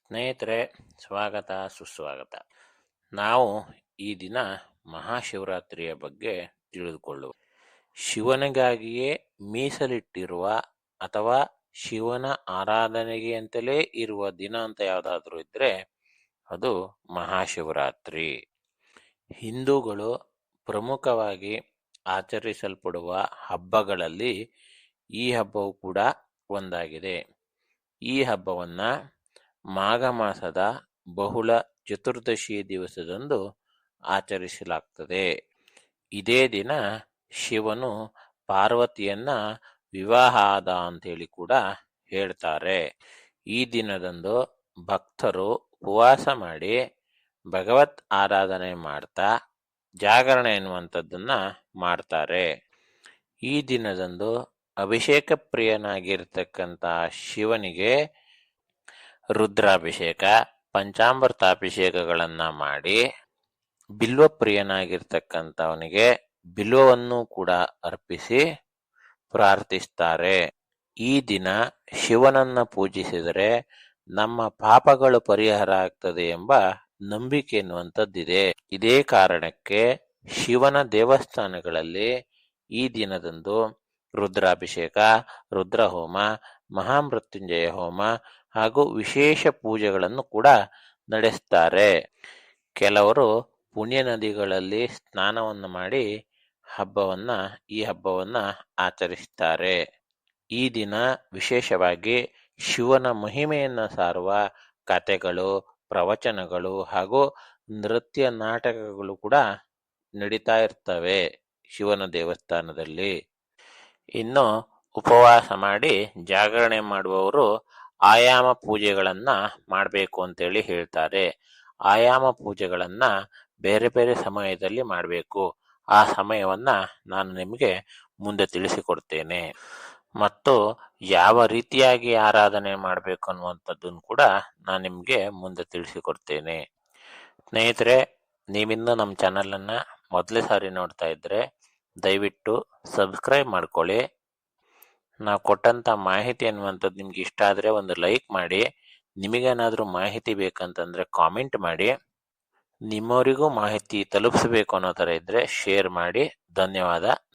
ಸ್ನೇಹಿತರೆ, ಸ್ವಾಗತ ಸುಸ್ವಾಗತ. ನಾವು ಈ ದಿನ ಮಹಾಶಿವರಾತ್ರಿಯ ಬಗ್ಗೆ ತಿಳಿದುಕೊಳ್ಳುವ. ಶಿವನಿಗಾಗಿಯೇ ಮೀಸಲಿಟ್ಟಿರುವ ಅಥವಾ ಶಿವನ ಆರಾಧನೆಗೆ ಅಂತಲೇ ಇರುವ ದಿನ ಅಂತ ಯಾವುದಾದ್ರೂ ಇದ್ರೆ ಅದು ಮಹಾಶಿವರಾತ್ರಿ. ಹಿಂದೂಗಳು ಪ್ರಮುಖವಾಗಿ ಆಚರಿಸಲ್ಪಡುವ ಹಬ್ಬಗಳಲ್ಲಿ ಈ ಹಬ್ಬವು ಕೂಡ ಒಂದಾಗಿದೆ. ಈ ಹಬ್ಬವನ್ನ ಮಾಘ ಮಾಸದ ಬಹುಳ ಚತುರ್ದಶಿ ದಿವಸದಂದು ಆಚರಿಸಲಾಗ್ತದೆ. ಇದೇ ದಿನ ಶಿವನು ಪಾರ್ವತಿಯನ್ನ ವಿವಾಹ ಆದ ಅಂತೇಳಿ ಕೂಡ ಹೇಳ್ತಾರೆ. ಈ ದಿನದಂದು ಭಕ್ತರು ಉಪವಾಸ ಮಾಡಿ ಭಗವತ್ ಆರಾಧನೆ ಮಾಡ್ತಾ ಜಾಗರಣೆ ಎನ್ನುವಂಥದ್ದನ್ನ ಮಾಡ್ತಾರೆ. ಈ ದಿನದಂದು ಅಭಿಷೇಕ ಪ್ರಿಯನಾಗಿರ್ತಕ್ಕಂಥ ಶಿವನಿಗೆ ರುದ್ರಾಭಿಷೇಕ, ಪಂಚಾಮೃತಾಭಿಷೇಕಗಳನ್ನ ಮಾಡಿ ಬಿಲ್ವ ಪ್ರಿಯನಾಗಿರ್ತಕ್ಕಂಥವನಿಗೆ ಬಿಲ್ವವನ್ನು ಕೂಡ ಅರ್ಪಿಸಿ ಪ್ರಾರ್ಥಿಸ್ತಾರೆ. ಈ ದಿನ ಶಿವನನ್ನ ಪೂಜಿಸಿದರೆ ನಮ್ಮ ಪಾಪಗಳು ಪರಿಹಾರ ಆಗ್ತದೆ ಎಂಬ ನಂಬಿಕೆ ಎನ್ನುವಂಥದ್ದಿದೆ. ಇದೇ ಕಾರಣಕ್ಕೆ ಶಿವನ ದೇವಸ್ಥಾನಗಳಲ್ಲಿ ಈ ದಿನದಂದು ರುದ್ರಾಭಿಷೇಕ, ರುದ್ರಹೋಮ, ಮಹಾಮೃತ್ಯುಂಜಯ ಹೋಮ ಹಾಗೂ ವಿಶೇಷ ಪೂಜೆಗಳನ್ನು ಕೂಡ ನಡೆಸ್ತಾರೆ. ಕೆಲವರು ಪುಣ್ಯ ನದಿಗಳಲ್ಲಿ ಸ್ನಾನವನ್ನು ಮಾಡಿ ಈ ಹಬ್ಬವನ್ನ ಆಚರಿಸ್ತಾರೆ. ಈ ದಿನ ವಿಶೇಷವಾಗಿ ಶಿವನ ಮಹಿಮೆಯನ್ನ ಸಾರುವ ಕಥೆಗಳು, ಪ್ರವಚನಗಳು ಹಾಗೂ ನೃತ್ಯ ನಾಟಕಗಳು ಕೂಡ ನಡೀತಾ ಇರ್ತವೆ ಶಿವನ ದೇವಸ್ಥಾನದಲ್ಲಿ. ಇನ್ನು ಉಪವಾಸ ಮಾಡಿ ಜಾಗರಣೆ ಮಾಡುವವರು ಆಯಾಮ ಪೂಜೆಗಳನ್ನ ಮಾಡಬೇಕು ಅಂತೇಳಿ ಹೇಳ್ತಾರೆ. ಆಯಾಮ ಪೂಜೆಗಳನ್ನ ಬೇರೆ ಬೇರೆ ಸಮಯದಲ್ಲಿ ಮಾಡಬೇಕು. ಆ ಸಮಯವನ್ನ ನಾನು ನಿಮಗೆ ಮುಂದೆ ತಿಳಿಸಿಕೊಡ್ತೇನೆ. ಮತ್ತು ಯಾವ ರೀತಿಯಾಗಿ ಆರಾಧನೆ ಮಾಡಬೇಕು ಅನ್ನುವಂಥದ್ದನ್ನು ಕೂಡ ನಾನು ನಿಮಗೆ ಮುಂದೆ ತಿಳಿಸಿಕೊಡ್ತೇನೆ. ಸ್ನೇಹಿತರೆ, ನೀವಿನ್ನೂ ನಮ್ಮ ಚಾನಲನ್ನು ಮೊದಲೇ ಸಾರಿ ನೋಡ್ತಾ ಇದ್ರೆ ದಯವಿಟ್ಟು ಸಬ್ಸ್ಕ್ರೈಬ್ ಮಾಡ್ಕೊಳ್ಳಿ. ನಾವು ಕೊಟ್ಟಂಥ ಮಾಹಿತಿ ಅನ್ನುವಂಥದ್ದು ನಿಮ್ಗೆ ಇಷ್ಟ ಆದರೆ ಒಂದು ಲೈಕ್ ಮಾಡಿ. ನಿಮಗೇನಾದರೂ ಮಾಹಿತಿ ಬೇಕಂತಂದರೆ ಕಾಮೆಂಟ್ ಮಾಡಿ. ನಿಮ್ಮವರಿಗೂ ಮಾಹಿತಿ ತಲುಪಿಸಬೇಕು ಅನ್ನೋ ಥರ ಇದ್ದರೆ ಶೇರ್ ಮಾಡಿ. ಧನ್ಯವಾದ.